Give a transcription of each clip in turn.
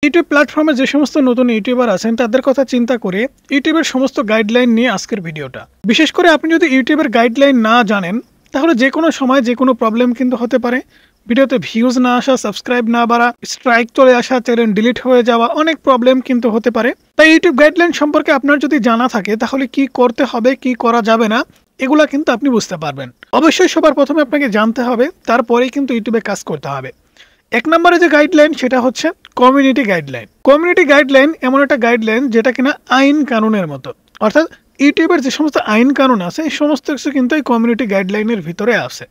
YouTube প্ল্যাটফর্মে যে সমস্ত নতুন ইউটিউবার আছেন তাদের কথা চিন্তা করে ইউটিউবের সমস্ত গাইডলাইন নিয়ে আজকের ভিডিওটা। বিশেষ করে আপনি যদি ইউটিউবের গাইডলাইন না জানেন তাহলে যে কোনো সময় যে কোনো প্রবলেম কিন্তু হতে পারে। ভিডিওতে ভিউজ না আসা, সাবস্ক্রাইব না বাড়া, স্ট্রাইক চলে আসা, চ্যানেল ডিলিট হয়ে যাওয়া, অনেক প্রবলেম কিন্তু হতে পারে। তাই ইউটিউব গাইডলাইন সম্পর্কে আপনার যদি জানা থাকে তাহলে কি করতে হবে, কি করা যাবে না, এগুলা কিন্তু আপনি বুঝতে পারবেন। অবশ্যই সবার প্রথমে আপনাকে জানতে হবে, তারপরেই কিন্তু ইউটিউবে কাজ করতে হবে। এক নম্বরে যে গাইডলাইন সেটা হচ্ছে কমিউনিটি গাইডলাইন। কমিউনিটি গাইডলাইন এমন একটা গাইডলাইন যেটা কিনা আইন কানুনের মতো, অর্থাৎ ইউটিউবের যে সমস্ত আইন কানুন আছে এই সমস্ত কিছু কিন্তু এই কমিউনিটি গাইডলাইনের ভিতরে আছে।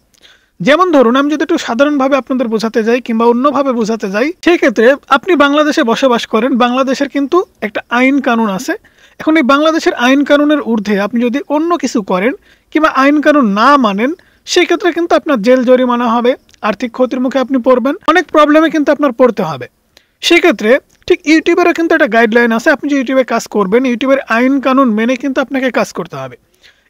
যেমন ধরুন, আমি যদি একটু সাধারণভাবে আপনাদের বোঝাতে যাই কিংবা অন্যভাবে বোঝাতে যাই, সেই ক্ষেত্রে আপনি বাংলাদেশে বসবাস করেন, বাংলাদেশের কিন্তু একটা আইন কানুন আছে। এখন এই বাংলাদেশের আইন কানুনের ঊর্ধ্বে আপনি যদি অন্য কিছু করেন কিংবা আইন কানুন না মানেন, সেই ক্ষেত্রে কিন্তু আপনার জেল জরিমানা হবে, আর্থিক ক্ষতির মুখে আপনি পড়বেন, অনেক প্রবলেমে কিন্তু আপনার পড়তে হবে। সেক্ষেত্রে ঠিক ইউটিউবেরও কিন্তু একটা গাইডলাইন আছে। আপনি যে ইউটিউবে কাজ করবেন, ইউটিউবের আইন কানুন মেনে কিন্তু আপনাকে কাজ করতে হবে।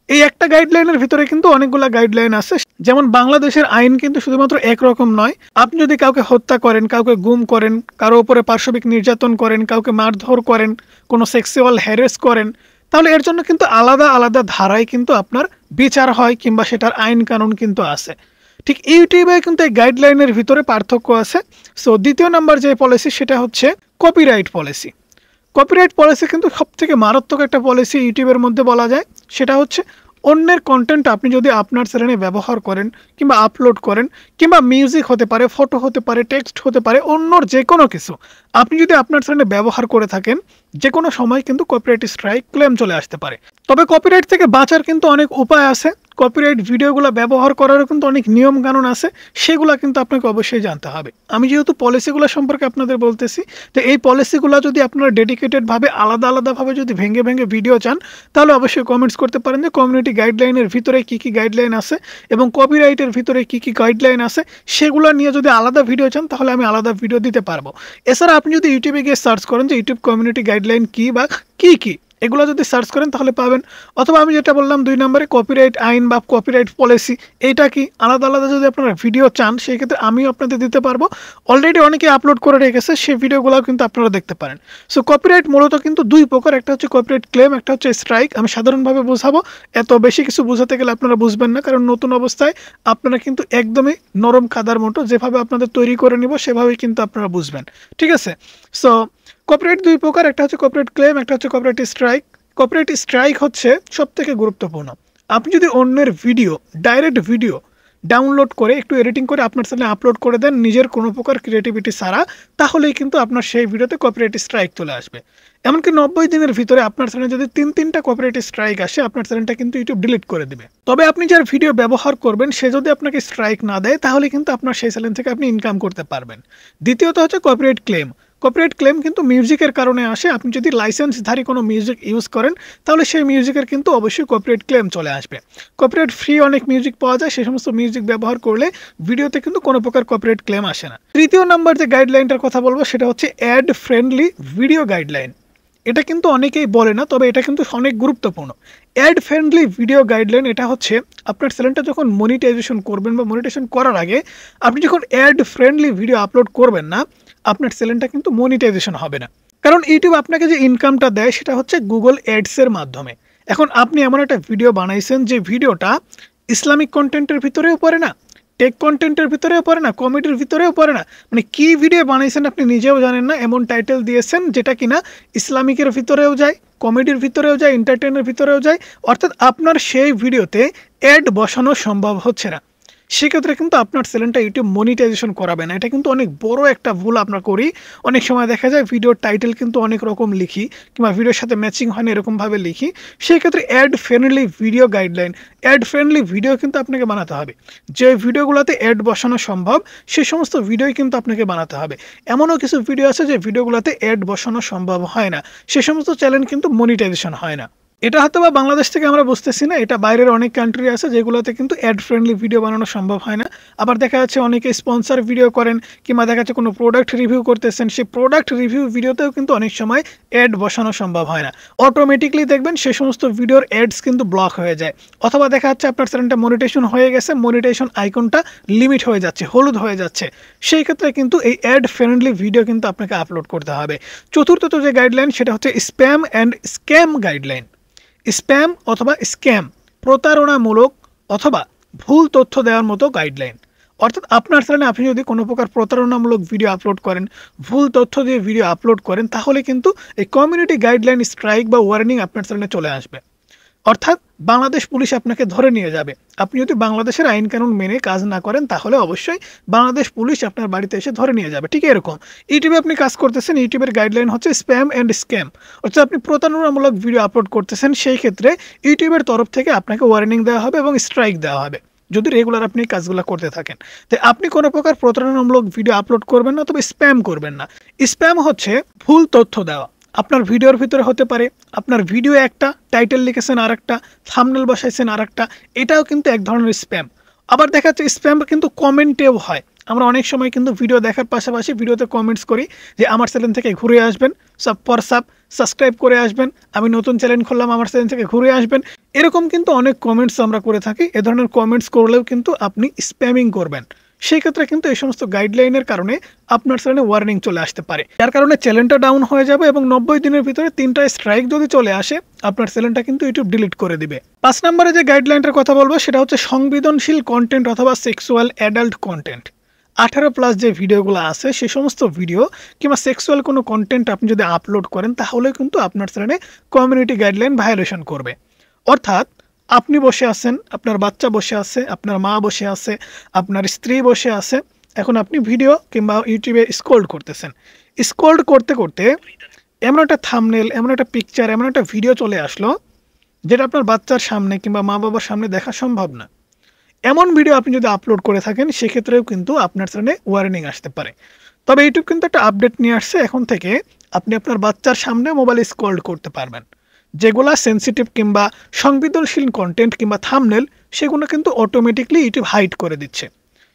এই একটা গাইডলাইনের ভিতরে কিন্তু অনেকগুলো গাইডলাইন আছে। যেমন বাংলাদেশের আইন কিন্তু শুধুমাত্র একরকম নয়। আপনি যদি কাউকে হত্যা করেন, কাউকে গুম করেন, কারো উপরে পাশবিক নির্যাতন করেন, কাউকে মারধর করেন, কোনো সেক্সুয়াল হ্যারেস করেন, তাহলে এর জন্য কিন্তু আলাদা আলাদা ধারায় কিন্তু আপনার বিচার হয় কিংবা সেটার আইন কানুন কিন্তু আছে। ঠিক ইউটিউবে কিন্তু এই গাইডলাইনের ভিতরে পার্থক্য আছে। সো দ্বিতীয় নাম্বার যে পলিসি সেটা হচ্ছে কপিরাইট পলিসি। কপিরাইট পলিসি কিন্তু সবথেকে মারাত্মক একটা পলিসি ইউটিউবের মধ্যে বলা যায়। সেটা হচ্ছে অন্যের কন্টেন্ট আপনি যদি আপনার চ্যানেলে ব্যবহার করেন কিংবা আপলোড করেন, কিংবা মিউজিক হতে পারে, ফটো হতে পারে, টেক্সট হতে পারে, অন্যর যে কোনো কিছু আপনি যদি আপনার চ্যানেলে ব্যবহার করে থাকেন, যে কোনো সময় কিন্তু কপিরাইট স্ট্রাইক ক্লেম চলে আসতে পারে। তবে কপিরাইট থেকে বাঁচার কিন্তু অনেক উপায় আছে। কপিরাইট ভিডিওগুলো ব্যবহার করারও কিন্তু অনেক নিয়ম কানুন আছে, সেগুলো কিন্তু আপনাকে অবশ্যই জানতে হবে। আমি যেহেতু পলিসিগুলো সম্পর্কে আপনাদের বলতেছি, তো এই পলিসিগুলো যদি আপনারা ডেডিকেটেডভাবে আলাদা আলাদাভাবে যদি ভেঙে ভেঙে ভিডিও চান, তাহলে অবশ্যই কমেন্টস করতে পারেন যে কমিউনিটি গাইডলাইনের ভিতরে কী কী গাইডলাইন আছে এবং কপিরাইটের ভিতরে কী কী গাইডলাইন আছে, সেগুলো নিয়ে যদি আলাদা ভিডিও চান তাহলে আমি আলাদা ভিডিও দিতে পারবো। এছাড়া আপনি যদি ইউটিউবে গিয়ে সার্চ করেন যে ইউটিউব কমিউনিটি গাইডলাইন কী বা কী কী, এগুলো যদি সার্চ করেন তাহলে পাবেন। অথবা আমি যেটা বললাম 2 নম্বরে কপিরাইট আইন বা কপিরাইট পলিসি, এইটা কি আলাদা আলাদা যদি আপনারা ভিডিও চান সেই ক্ষেত্রে আমিও আপনাদের দিতে পারবো। অলরেডি অনেকে আপলোড করে রেখেছে, সেই ভিডিওগুলোও কিন্তু আপনারা দেখতে পারেন। সো কপিরাইট মূলত কিন্তু 2 প্রকার, একটা হচ্ছে কপিরাইট ক্লেম, একটা হচ্ছে স্ট্রাইক। আমি সাধারণভাবে বোঝাবো, এত বেশি কিছু বোঝাতে গেলে আপনারা বুঝবেন না, কারণ নতুন অবস্থায় আপনারা কিন্তু একদমই নরম কাদার মতো, যেভাবে আপনাদের তৈরি করে নিব সেভাবেই কিন্তু আপনারা বুঝবেন। ঠিক আছে? সো কপিরাইট 2 প্রকার, একটা হচ্ছে কপিরাইট ক্লেম, একটা হচ্ছে কপিরাইট স্ট্রাইক। কপিরাইট স্ট্রাইক হচ্ছে সবথেকে গুরুত্বপূর্ণ। আপনি যদি অন্যের ভিডিও, ডাইরেক্ট ভিডিও ডাউনলোড করে একটু এডিটিং করে আপনার চ্যানেলে আপলোড করে দেন নিজের কোনো প্রকার ক্রিয়েটিভিটি ছাড়া, তাহলেই কিন্তু আপনার সেই ভিডিওতে কপিরাইট স্ট্রাইক চলে আসবে। এমনকি 90 দিনের ভিতরে আপনার চ্যানেলে যদি 3টা কপিরাইট স্ট্রাইক আসে, আপনার চ্যানেলটা কিন্তু ইউটিউব ডিলিট করে দেবে। তবে আপনি যার ভিডিও ব্যবহার করবেন সে যদি আপনাকে স্ট্রাইক না দেয়, তাহলে কিন্তু আপনার সেই চ্যানেল থেকে আপনি ইনকাম করতে পারবেন। দ্বিতীয়ত হচ্ছে কপিরাইট ক্লেম। কপিরাইট ক্লেম কিন্তু মিউজিকের কারণে আসে। আপনি যদি লাইসেন্সধারী কোনো মিউজিক ইউজ করেন তাহলে সেই মিউজিকের কিন্তু অবশ্যই কপিরাইট ক্লেম চলে আসবে। কপিরাইট ফ্রি অনেক মিউজিক পাওয়া যায়, সেই সমস্ত মিউজিক ব্যবহার করলে ভিডিওতে কিন্তু কোনো প্রকার কপিরাইট ক্লেম আসে না। তৃতীয় নাম্বার যে গাইডলাইনটার কথা বলবো সেটা হচ্ছে অ্যাড ফ্রেন্ডলি ভিডিও গাইডলাইন। এটা কিন্তু অনেকেই বলে না, তবে এটা কিন্তু অনেক গুরুত্বপূর্ণ। অ্যাড ফ্রেন্ডলি ভিডিও গাইডলাইন এটা হচ্ছে আপনার চ্যানেলটা যখন মনিটাইজেশন করবেন বা মনিটাইজেশন করার আগে আপনি যখন অ্যাড ফ্রেন্ডলি ভিডিও আপলোড করবেন না, আপনার চ্যানেলটা কিন্তু মনিটাইজেশন হবে না। কারণ ইউটিউব আপনাকে যে ইনকামটা দেয় সেটা হচ্ছে গুগল অ্যাডসের মাধ্যমে। এখন আপনি এমন একটা ভিডিও বানাইছেন যে ভিডিওটা ইসলামিক কন্টেন্টের ভিতরেও পড়ে না, টেক কন্টেন্টের ভিতরেও পড়ে না, কমেডির ভিতরেও পড়ে না, মানে কী ভিডিও বানাইছেন আপনি নিজেও জানেন না, এমন টাইটেল দিয়েছেন যেটা কিনা ইসলামিকের ভিতরেও যায়, কমেডির ভিতরেও যায়, এন্টারটেইনের ভিতরেও যায়, অর্থাৎ আপনার সেই ভিডিওতে অ্যাড বসানো সম্ভব হচ্ছে না। সেক্ষেত্রে কিন্তু আপনার চ্যানেলটা ইউটিউব মনিটাইজেশন করাবে না। এটা কিন্তু অনেক বড় একটা ভুল আমরা করি। অনেক সময় দেখা যায় ভিডিওর টাইটেল কিন্তু অনেক রকম লিখি কিংবা ভিডিওর সাথে ম্যাচিং হয় না এরকমভাবে লিখি। সেই ক্ষেত্রে ad friendly video guideline, ad friendly video কিন্তু আপনাকে বানাতে হবে। যে ভিডিওগুলোতে অ্যাড বসানো সম্ভব সেই সমস্ত ভিডিওই কিন্তু আপনাকে বানাতে হবে। এমনও কিছু ভিডিও আছে যে ভিডিওগুলোতে অ্যাড বসানো সম্ভব হয় না, সে সমস্ত চ্যানেল কিন্তু মনিটাইজেশন হয় না। এটা হয়তোবা বাংলাদেশ থেকে আমরা বুঝতেছি না, এটা বাইরের অনেক কান্ট্রি আছে যেগুলোতে কিন্তু অ্যাড ফ্রেন্ডলি ভিডিও বানানো সম্ভব হয় না। আবার দেখা যাচ্ছে অনেকে স্পন্সর ভিডিও করেন কিংবা দেখা যাচ্ছে কোনো প্রোডাক্ট রিভিউ করতেছেন, সেই প্রোডাক্ট রিভিউ ভিডিওতেও কিন্তু অনেক সময় অ্যাড বসানো সম্ভব হয় না। অটোমেটিকলি দেখবেন সে সমস্ত ভিডিওর অ্যাডস কিন্তু ব্লক হয়ে যায়, অথবা দেখা যাচ্ছে আপনার চ্যানেলটা মনিটাইজেশন হয়ে গেছে, মনিটাইজেশন আইকনটা লিমিট হয়ে যাচ্ছে, হলুদ হয়ে যাচ্ছে। সেই ক্ষেত্রে কিন্তু এই অ্যাড ফ্রেন্ডলি ভিডিও কিন্তু আপনাকে আপলোড করতে হবে। চতুর্থত যে গাইডলাইন সেটা হচ্ছে spam and scam guideline. Spam অথবা স্ক্যাম, প্রতারণামূলক অথবা ভুল তথ্য দেওয়ার মতো গাইডলাইন। অর্থাৎ আপনার চ্যানেলে আপনি যদি কোনো প্রকার প্রতারণামূলক ভিডিও আপলোড করেন, ভুল তথ্য দিয়ে ভিডিও আপলোড করেন, তাহলে কিন্তু এই কমিউনিটি গাইডলাইন স্ট্রাইক বা ওয়ার্নিং আপনার চ্যানেলে চলে আসবে। অর্থাৎ বাংলাদেশ পুলিশ আপনাকে ধরে নিয়ে যাবে। আপনি যদি বাংলাদেশের আইন কানুন মেনে কাজ না করেন, তাহলে অবশ্যই বাংলাদেশ পুলিশ আপনার বাড়িতে এসে ধরে নিয়ে যাবে। ঠিক এরকম ইউটিউবে আপনি কাজ করতেছেন, ইউটিউবের গাইডলাইন হচ্ছে স্প্যাম অ্যান্ড স্ক্যাম। অর্থাৎ আপনি প্রতারণামূলক ভিডিও আপলোড করতেছেন, সেই ক্ষেত্রে ইউটিউবের তরফ থেকে আপনাকে ওয়ার্নিং দেওয়া হবে এবং স্ট্রাইক দেওয়া হবে যদি রেগুলার আপনি কাজগুলো করতে থাকেন। তাই আপনি কোনো প্রকার প্রতারণামূলক ভিডিও আপলোড করবেন না, তবে স্প্যাম করবেন না। স্প্যাম হচ্ছে ভুল তথ্য দেওয়া। আপনার ভিডিওর ভিতরে হতে পারে আপনার ভিডিও একটা, টাইটেল লিখেছেন আর একটা, থাম্বনেল বসাইছেন আর একটা, এটাও কিন্তু এক ধরনের স্প্যাম। আবার দেখা যাচ্ছে স্প্যাম কিন্তু কমেন্টেও হয়। আমরা অনেক সময় কিন্তু ভিডিও দেখার পাশাপাশি ভিডিওতে কমেন্টস করি যে আমার চ্যানেল থেকে ঘুরে আসবেন, সাবস্ক্রাইব করে আসবেন, আমি নতুন চ্যানেল খুললাম, আমার চ্যানেল থেকে ঘুরে আসবেন। এরকম কিন্তু অনেক কমেন্টস আমরা করে থাকি। এ ধরনের কমেন্টস করলেও কিন্তু আপনি স্প্যামিং করবেন। সেই ক্ষেত্রে কিন্তু এই সমস্ত গাইডলাইনের কারণে আপনার চ্যানেলে ওয়ার্নিং চলে আসতে পারে, যার কারণে চ্যানেলটা ডাউন হয়ে যাবে এবং 90 দিনের ভিতরে 3টা স্ট্রাইক যদি চলে আসে, আপনার চ্যানেলটা কিন্তু ইউটিউব ডিলিট করে দিবে। 5 নম্বরে যে গাইডলাইনটার কথা বলবো সেটা হচ্ছে সংবেদনশীল কন্টেন্ট অথবা সেক্সুয়াল অ্যাডাল্ট কন্টেন্ট। 18+ যে ভিডিওগুলো আছে সে সমস্ত ভিডিও কিংবা সেক্সুয়াল কোনো কন্টেন্ট আপনি যদি আপলোড করেন, তাহলে কিন্তু আপনার চ্যানেলে কমিউনিটি গাইডলাইন ভায়োলেশন করবে। অর্থাৎ আপনি বসে আছেন, আপনার বাচ্চা বসে আছে, আপনার মা বসে আছে, আপনার স্ত্রী বসে আছে, এখন আপনি ভিডিও কিংবা ইউটিউবে স্ক্রল করতেছেন। স্ক্রল করতে করতে এমন একটা থাম্বনেল, এমন একটা পিকচার, এমন একটা ভিডিও চলে আসলো যেটা আপনার বাচ্চার সামনে কিংবা মা বাবার সামনে দেখা সম্ভব না। এমন ভিডিও আপনি যদি আপলোড করে থাকেন, সেক্ষেত্রেও কিন্তু আপনার চ্যানেলে ওয়ার্নিং আসতে পারে। তবে ইউটিউব কিন্তু একটা আপডেট নিয়ে আসছে, এখন থেকে আপনি আপনার বাচ্চার সামনে মোবাইল স্ক্রল করতে পারবেন। যেগুলা সেন্সিটিভ কিংবা সংবেদনশীল কন্টেন্ট কিংবা থাম্বনেল, সেগুলো কিন্তু অটোমেটিকলি ইউটিউব হাইড করে দিচ্ছে।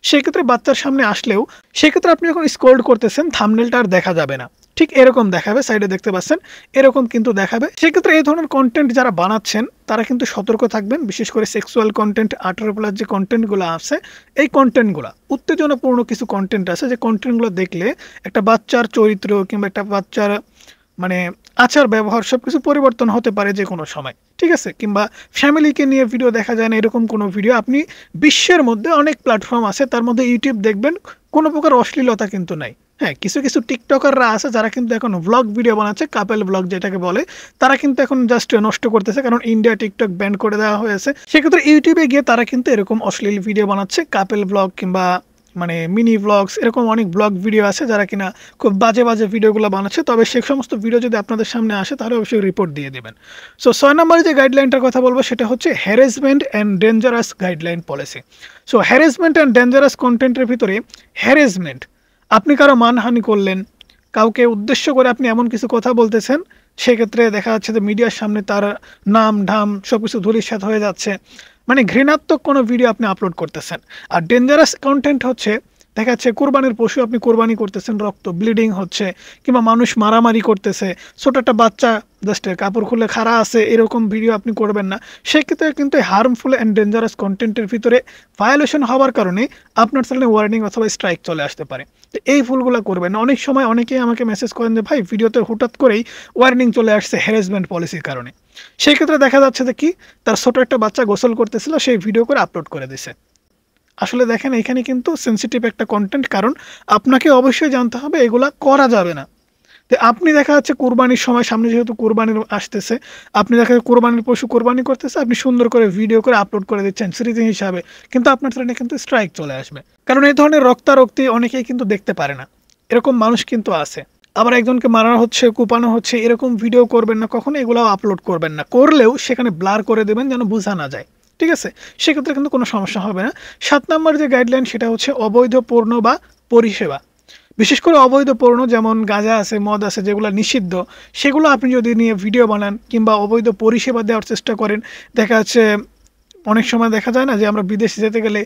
সেক্ষেত্রে বাচ্চার সামনে আসলেও সেক্ষেত্রে আপনি যখন স্ক্রল করতেছেন, থাম্বনেলটা আর দেখা যাবে না, ঠিক এরকম দেখাবে, সাইডে দেখতে পাচ্ছেন এরকম কিন্তু দেখাবে। সেক্ষেত্রে এই ধরনের কন্টেন্ট যারা বানাচ্ছেন তারা কিন্তু সতর্ক থাকবেন। বিশেষ করে সেক্সুয়াল কন্টেন্ট, 18+ যে কন্টেন্টগুলো আছে, এই কন্টেন্টগুলো উত্তেজনাপূর্ণ কিছু কন্টেন্ট আছে, যে কন্টেন্টগুলো দেখলে একটা বাচ্চার চরিত্র কিংবা একটা বাচ্চার মানে আচার ব্যবহার সবকিছু পরিবর্তন হতে পারে যে কোনো সময়। ঠিক আছে, কিংবা ফ্যামিলিকে নিয়ে ভিডিও দেখা যায় না, এরকম কোনো ভিডিও আপনি বিশ্বের মধ্যে অনেক প্ল্যাটফর্ম আছে, তার মধ্যে ইউটিউব দেখবেন কোনো প্রকার অশ্লীলতা কিন্তু নাই। হ্যাঁ, কিছু কিছু টিকটকাররা আছে যারা কিন্তু এখন ব্লগ ভিডিও বানাচ্ছে, কাপেল ব্লগ যেটাকে বলে, তারা কিন্তু এখন জাস্ট নষ্ট করতেছে, কারণ ইন্ডিয়া টিকটক ব্যান করে দেওয়া হয়েছে। সেক্ষেত্রে ইউটিউবে গিয়ে তারা কিন্তু এরকম অশ্লীল ভিডিও বানাচ্ছে, কাপেল ব্লগ কিংবা মানে মিনি ব্লগস, এরকম অনেক ব্লগ ভিডিও আছে যারা কিনা খুব বাজে বাজে ভিডিওগুলো বানাচ্ছে। তবে সেই সমস্ত ভিডিও যদি আপনাদের সামনে আসে, তাহলে অবশ্যই রিপোর্ট দিয়ে দেবেন। সো 6 নম্বরে যে গাইডলাইনটার কথা বলবো সেটা হচ্ছে harassment and dangerous guideline policy. So harassment and dangerous কন্টেন্টের ভিতরে হ্যারাসমেন্ট, আপনি কারো মানহানি করলেন, কাউকে উদ্দেশ্য করে আপনি এমন কিছু কথা বলতেছেন, সেক্ষেত্রে দেখা যাচ্ছে যে মিডিয়ার সামনে তার নাম ঢাম সবকিছু ধূলিসাৎ হয়ে যাচ্ছে, মানে ঘৃণাত্মক কোনো ভিডিও আপনি আপলোড করতেছেন। আর ডেঞ্জারাস কন্টেন্ট হচ্ছে দেখা যাচ্ছে কোরবানির পশু আপনি কোরবানি করতেছেন, রক্ত ব্লিডিং হচ্ছে, কিংবা মানুষ মারামারি করতেছে, ছোট একটা বাচ্চা জাস্ট কাপড় খুলে খাড়া আছে, এরকম ভিডিও আপনি করবেন না। সেক্ষেত্রে কিন্তু হার্মফুল অ্যান্ড ডেঞ্জারাস কন্টেন্টের ভিতরে ভায়োলেশন হওয়ার কারণে আপনার চ্যানেলে ওয়ার্নিং অথবা স্ট্রাইক চলে আসতে পারে। তো এই ভুলগুলো করবেন না। অনেক সময় অনেকেই আমাকে মেসেজ করেন যে ভাই, ভিডিওতে হঠাৎ করেই ওয়ার্নিং চলে আসছে হ্যারাসমেন্ট পলিসির কারণে। সেই ক্ষেত্রে দেখা যাচ্ছে যে কি, তার ছোট একটা বাচ্চা গোসল করতেছিল, সেই ভিডিও করে আপলোড করে দিছে। আসলে দেখেন, এখানে কিন্তু সেন্সিটিভ একটা কন্টেন্ট, কারণ আপনাকে অবশ্যই জানতে হবে এগুলা করা যাবে না। তো আপনি দেখা যাচ্ছে কোরবানির সময়, সামনে যেহেতু কোরবানির আসতেছে, আপনি দেখা যাচ্ছে কোরবানির পশু কোরবানি করতেছে, আপনি সুন্দর করে ভিডিও করে আপলোড করে দিচ্ছেন স্মৃতি হিসাবে, কিন্তু আপনার চ্যানেলে কিন্তু স্ট্রাইক চলে আসবে। কারণ এই ধরনের রক্তারক্তি অনেকেই কিন্তু দেখতে পারে না, এরকম মানুষ কিন্তু আছে। আবার একজনকে মারা হচ্ছে, কুপানো হচ্ছে, এরকম ভিডিও করবেন না কখনো, এগুলাও আপলোড করবেন না। করলেও সেখানে ব্লার করে দেবেন যেন বোঝা না যায়। ঠিক আছে, সেক্ষেত্রে কিন্তু কোনো সমস্যা হবে না। 7 নম্বর যে গাইডলাইন সেটা হচ্ছে অবৈধ পণ্য বা পরিষেবা। বিশেষ করে অবৈধ পণ্য যেমন গাঁজা আছে, মদ আছে যেগুলো নিষিদ্ধ, সেগুলো আপনি যদি নিয়ে ভিডিও বানান কিংবা অবৈধ পরিষেবা দেওয়ার চেষ্টা করেন, দেখা যাচ্ছে অনেক সময় দেখা যায় না যে আমরা বিদেশে যেতে গেলে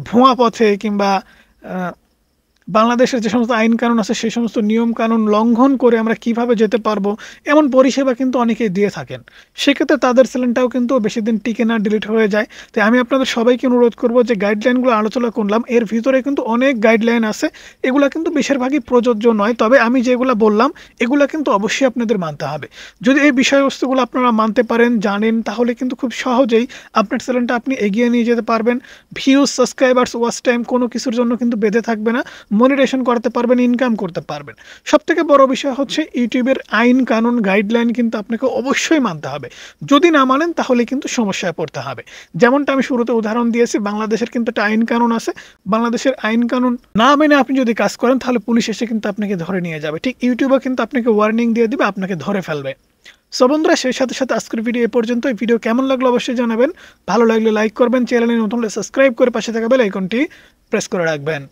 ভুয়া পথে কিংবা বাংলাদেশের যে সমস্ত আইন কানুন আছে সেই সমস্ত নিয়ম কানুন লঙ্ঘন করে আমরা কিভাবে যেতে পারবো, এমন পরিষেবা কিন্তু অনেকেই দিয়ে থাকেন। সেক্ষেত্রে তাদের চ্যানেলটাও কিন্তু বেশি দিন টিকে না, ডিলিট হয়ে যায়। তাই আমি আপনাদের সবাইকে অনুরোধ করব যে গাইডলাইনগুলো আলোচনা করলাম এর ভিতরে কিন্তু অনেক গাইডলাইন আছে, এগুলা কিন্তু বেশিরভাগই প্রযোজ্য নয়। তবে আমি যেগুলো বললাম এগুলা কিন্তু অবশ্যই আপনাদের মানতে হবে। যদি এই বিষয়বস্তুগুলো আপনারা মানতে পারেন, জানেন, তাহলে কিন্তু খুব সহজেই আপনার চ্যানেলটা আপনি এগিয়ে নিয়ে যেতে পারবেন। ভিউজ, সাবস্ক্রাইবার্স, ওয়াচ টাইম কোনো কিছুর জন্য কিন্তু বেঁধে থাকবে না, মনিটাইজেশন করতে পারবেন, ইনকাম করতে পারবেন। সবথেকে বড় বিষয় হচ্ছে ইউটিউবের আইন কানুন গাইডলাইন কিন্তু আপনাকে অবশ্যই মানতে হবে। যদি না মানেন তাহলে কিন্তু সমস্যায় পড়তে হবে। যেমনটা আমি শুরুতে উদাহরণ দিয়েছি, বাংলাদেশের কিন্তু একটা আইন কানুন আছে। বাংলাদেশের আইন কানুন না মেনে আপনি যদি কাজ করেন তাহলে পুলিশ এসে কিন্তু আপনাকে ধরে নিয়ে যাবে। ঠিক ইউটিউবে কিন্তু আপনাকে ওয়ার্নিং দিয়ে দিবে, আপনাকে ধরে ফেলবে। সো বন্ধুরা, সেই সাথে সাথে আজকের ভিডিও এ পর্যন্ত। এই ভিডিও কেমন লাগলো অবশ্যই জানাবেন। ভালো লাগলে লাইক করবেন, চ্যানেলে নতুন হলে সাবস্ক্রাইব করে পাশে থাকা বেল আইকনটি প্রেস করে রাখবেন।